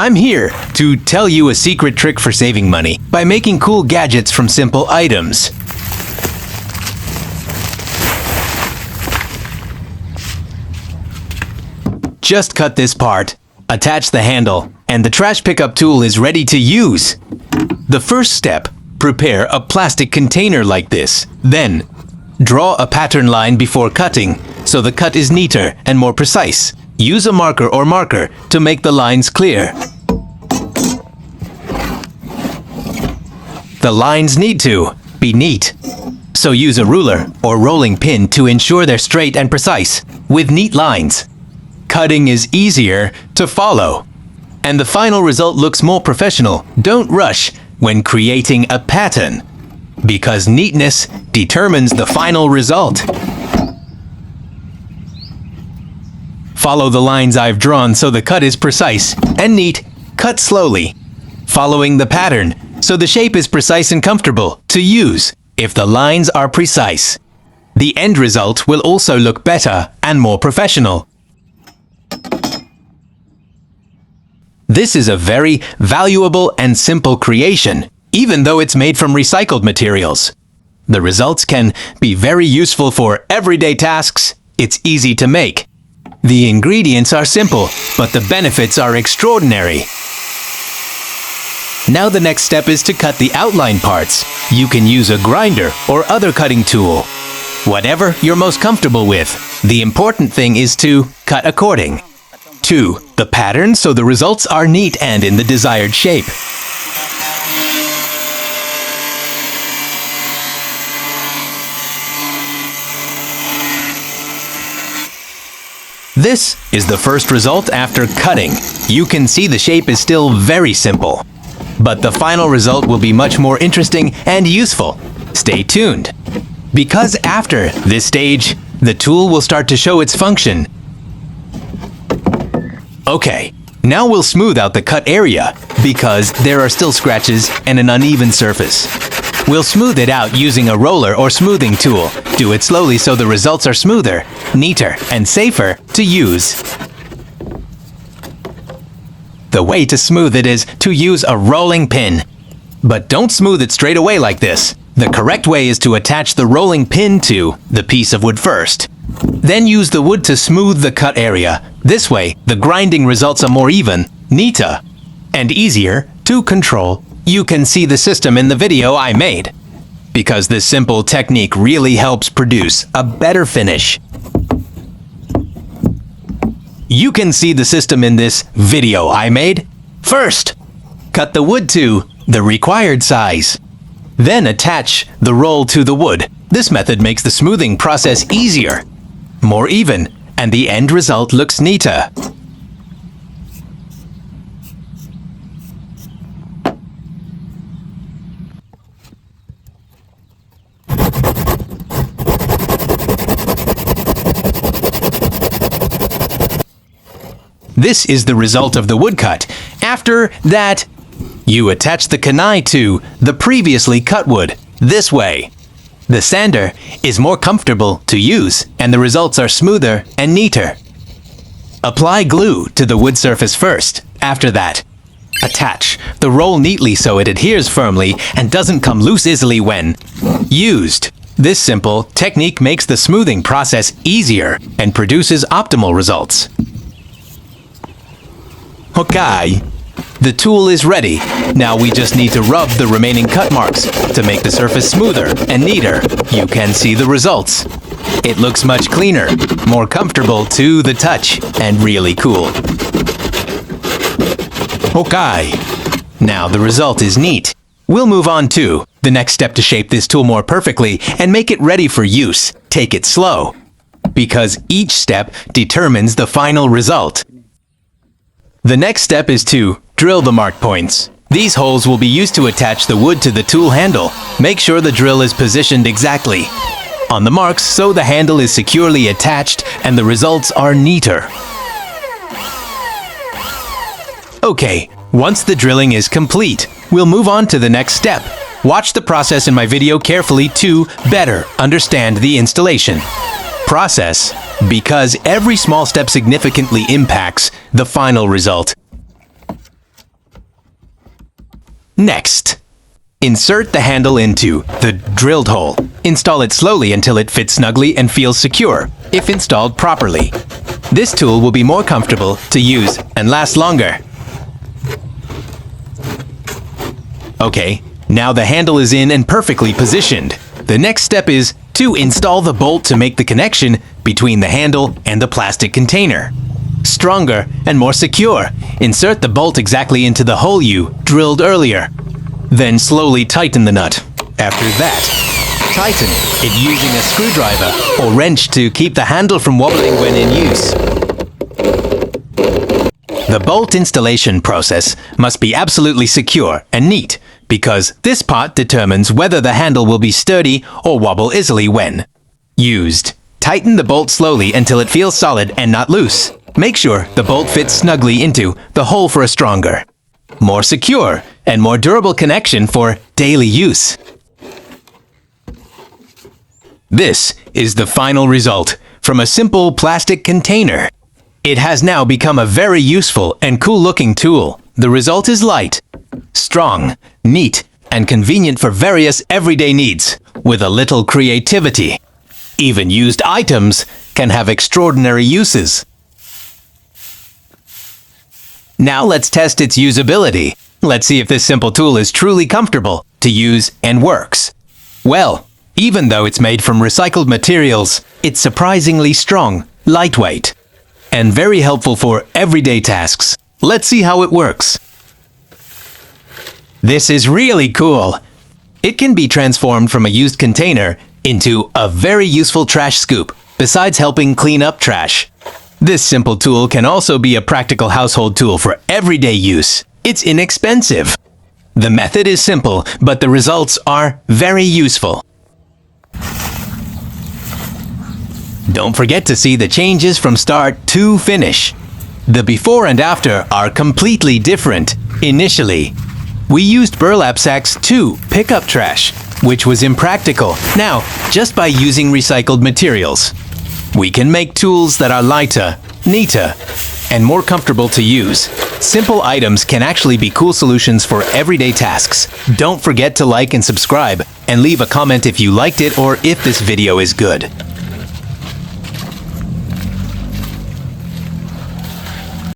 I'm here to tell you a secret trick for saving money by making cool gadgets from simple items. Just cut this part, attach the handle, and the trash pickup tool is ready to use. The first step, prepare a plastic container like this. Then, draw a pattern line before cutting, so the cut is neater and more precise. Use a marker or marker to make the lines clear. The lines need to be neat, so use a ruler or rolling pin to ensure they're straight and precise, with neat lines. Cutting is easier to follow, and the final result looks more professional. Don't rush when creating a pattern, because neatness determines the final result. Follow the lines I've drawn so the cut is precise and neat. Cut slowly, following the pattern so the shape is precise and comfortable to use. If the lines are precise, the end result will also look better and more professional. This is a very valuable and simple creation, even though it's made from recycled materials. The results can be very useful for everyday tasks. It's easy to make. The ingredients are simple, but the benefits are extraordinary. Now the next step is to cut the outline parts. You can use a grinder or other cutting tool, whatever you're most comfortable with. The important thing is to cut according to the pattern so the results are neat and in the desired shape. This is the first result after cutting. You can see the shape is still very simple, but the final result will be much more interesting and useful. Stay tuned, because after this stage, the tool will start to show its function. Okay, now we'll smooth out the cut area, because there are still scratches and an uneven surface. We'll smooth it out using a roller or smoothing tool. Do it slowly so the results are smoother, neater, and safer to use. The way to smooth it is to use a rolling pin. But don't smooth it straight away like this. The correct way is to attach the rolling pin to the piece of wood first. Then use the wood to smooth the cut area. This way, the grinding results are more even, neater, and easier to control. You can see the system in the video I made, because this simple technique really helps produce a better finish. You can see the system in this video I made. First, cut the wood to the required size. Then attach the roll to the wood. This method makes the smoothing process easier, more even, and the end result looks neater. This is the result of the woodcut. After that, you attach the kunai to the previously cut wood, this way. The sander is more comfortable to use, and the results are smoother and neater. Apply glue to the wood surface first. After that, attach the roll neatly so it adheres firmly and doesn't come loose easily when used. This simple technique makes the smoothing process easier and produces optimal results. Okay, the tool is ready. Now we just need to rub the remaining cut marks to make the surface smoother and neater. You can see the results. It looks much cleaner, more comfortable to the touch, and really cool. Okay, now the result is neat. We'll move on to the next step to shape this tool more perfectly and make it ready for use. Take it slow, because each step determines the final result. The next step is to drill the mark points. These holes will be used to attach the wood to the tool handle. Make sure the drill is positioned exactly on the marks so the handle is securely attached and the results are neater. Okay, once the drilling is complete, we'll move on to the next step. Watch the process in my video carefully to better understand the installation process, because every small step significantly impacts the final result. Next, insert the handle into the drilled hole. Install it slowly until it fits snugly and feels secure, if installed properly. This tool will be more comfortable to use and last longer. Okay, now the handle is in and perfectly positioned. The next step is to install the bolt to make the connection between the handle and the plastic container. Stronger and more secure, insert the bolt exactly into the hole you drilled earlier. Then slowly tighten the nut. After that, tighten it using a screwdriver or wrench to keep the handle from wobbling when in use. The bolt installation process must be absolutely secure and neat, because this part determines whether the handle will be sturdy or wobble easily when used. Tighten the bolt slowly until it feels solid and not loose. Make sure the bolt fits snugly into the hole for a stronger, more secure, and more durable connection for daily use. This is the final result from a simple plastic container. It has now become a very useful and cool-looking tool. The result is light, strong, neat, and convenient for various everyday needs, with a little creativity. Even used items can have extraordinary uses. Now let's test its usability. Let's see if this simple tool is truly comfortable to use and works. Well, even though it's made from recycled materials, it's surprisingly strong, lightweight, and very helpful for everyday tasks. Let's see how it works. This is really cool. It can be transformed from a used container into a very useful trash scoop, besides helping clean up trash. This simple tool can also be a practical household tool for everyday use. It's inexpensive. The method is simple, but the results are very useful. Don't forget to see the changes from start to finish. The before and after are completely different. Initially, we used burlap sacks to pick up trash, which was impractical. Now, just by using recycled materials, we can make tools that are lighter, neater, and more comfortable to use. Simple items can actually be cool solutions for everyday tasks. Don't forget to like and subscribe, and leave a comment if you liked it or if this video is good.